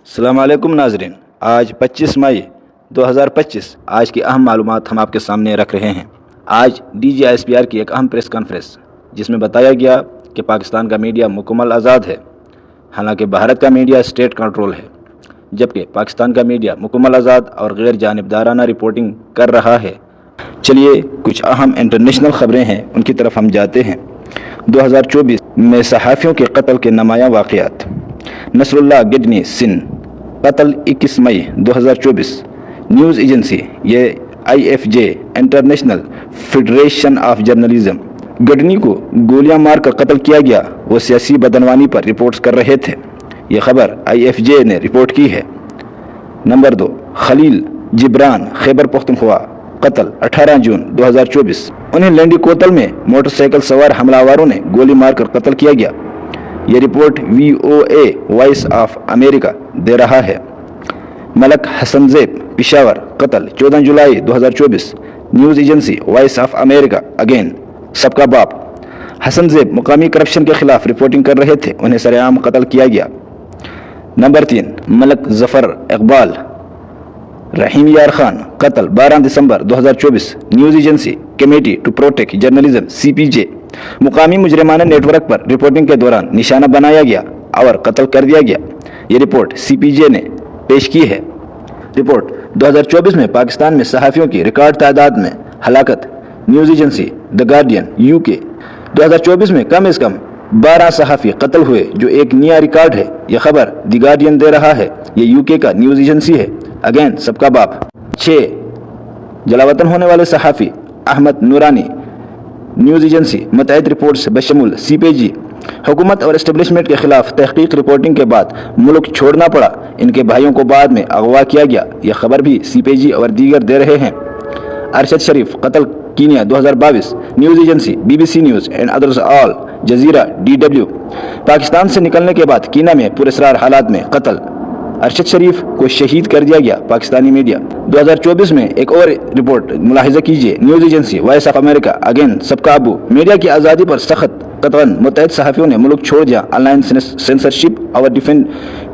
السلام علیکم ناظرین، آج 25 مئی 2025 آج کی اہم معلومات ہم آپ کے سامنے رکھ رہے ہیں۔ آج DGISPR کی ایک اہم پریس کانفرنس جس میں بتایا گیا کہ پاکستان کا میڈیا مکمل آزاد ہے، حالانکہ بھارت کا میڈیا اسٹیٹ کنٹرول ہے، جبکہ پاکستان کا میڈیا مکمل آزاد اور غیر جانبدارانہ رپورٹنگ کر رہا ہے۔ چلیے کچھ اہم انٹرنیشنل خبریں ہیں، ان کی طرف ہم جاتے ہیں۔ 2024 میں صحافیوں کے قتل کے نمایاں واقعات۔ نصر اللہ گڈنی سن قتل 21 مئی 2024۔ نیوز ایجنسی یہ IFJ International Federation of Journalism. گڈنی کو گولیاں مار کر قتل کیا گیا، وہ سیاسی بدعنوانی پر رپورٹس کر رہے تھے، یہ خبر IFJ نے رپورٹ کی ہے۔ نمبر 2، خلیل جبران خیبر پختونخوا قتل 18 جون 2024۔ انہیں لینڈی کوتل میں موٹر سائیکل سوار حملہ آوروں نے گولی مار کر قتل کیا گیا، یہ report VOA Voice of America دے رہا ہے۔ ملک حسن زیب پشاور قتل 14 جولائی 2024۔ News agency Voice of America again سب کا باپ۔ حسن زیب مقامی کرپشن کے خلاف رپورٹنگ کر رہے تھے، انہیں سر عام قتل کیا گیا۔ نمبر 3، ملک ظفر اقبال رحیم یار خان قتل 12 دسمبر 2024۔ News agency committee to protect journalism CPJ مقامی مجرمانہ نیٹ ورک پر رپورٹنگ کے دوران نشانہ بنایا گیا اور قتل کر دیا گیا، یہ رپورٹ CPJ نے پیش کی ہے۔ رپورٹ 2024 میں پاکستان میں صحافیوں کی ریکارڈ تعداد میں ہلاکت۔ نیوز ایجنسی دی گارڈین UK 2024 میں کم از کم 12 صحافی قتل ہوئے، جو ایک نیا ریکارڈ ہے، یہ خبر دی گارڈین دے رہا ہے، یہ UK کا نیوز ایجنسی ہے، اگین سب کا باپ۔ 6 جلاوطن ہونے والے صحافی احمد نورانی۔ نیوز ایجنسی متعدد رپورٹس بشمول CPJ حکومت اور اسٹیبلشمنٹ کے خلاف تحقیق رپورٹنگ کے بعد ملک چھوڑنا پڑا، ان کے بھائیوں کو بعد میں اغوا کیا گیا، یہ خبر بھی CPJ اور دیگر دے رہے ہیں۔ ارشد شریف قتل Kenya 2022۔ News agency BBC news and others Al Jazeera DW Pakistan سے نکلنے کے بعد کینیا میں پراسرار حالات میں قتل ارشد شریف کو شہید کر دیا گیا، پاکستانی میڈیا۔ 2024 میں ایک اور رپورٹ ملاحظہ کیجیے، news agency Voice of America again سب کا ابو۔ میڈیا کی آزادی پر سخت قطعاً متعدد صحافیوں نے ملک چھوڑ دیا، آن لائن سینسرشپ اور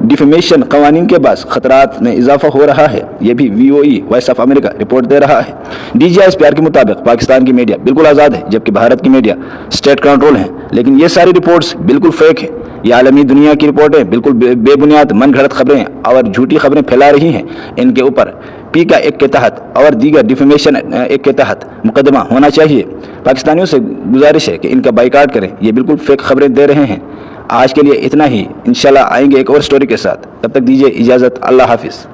ڈیفیمیشن قوانین کے باعث خطرات میں اضافہ ہو رہا ہے، یہ بھی VOA Voice of America report دے رہا ہے۔ DGISPR کے مطابق پاکستان کی میڈیا بالکل آزاد ہے، جبکہ بھارت کی میڈیا اسٹیٹ کنٹرول ہے، لیکن یہ ساری رپورٹس بالکل فیک ہے، یہ عالمی دنیا کی رپورٹیں بالکل بے بنیاد من گھڑت خبریں اور جھوٹی خبریں پھیلا رہی ہیں، ان کے اوپر PICA ایکٹ کے تحت اور دیگر ڈیفیمیشن ایکٹ کے تحت مقدمہ ہونا چاہیے۔ پاکستانیوں سے گزارش ہے کہ ان کا بائیکاٹ کریں، یہ بالکل فیک خبریں دے رہے ہیں۔ آج کے لیے اتنا ہی، انشاءاللہ آئیں گے ایک اور سٹوری کے ساتھ، تب تک دیجیے اجازت، اللہ حافظ۔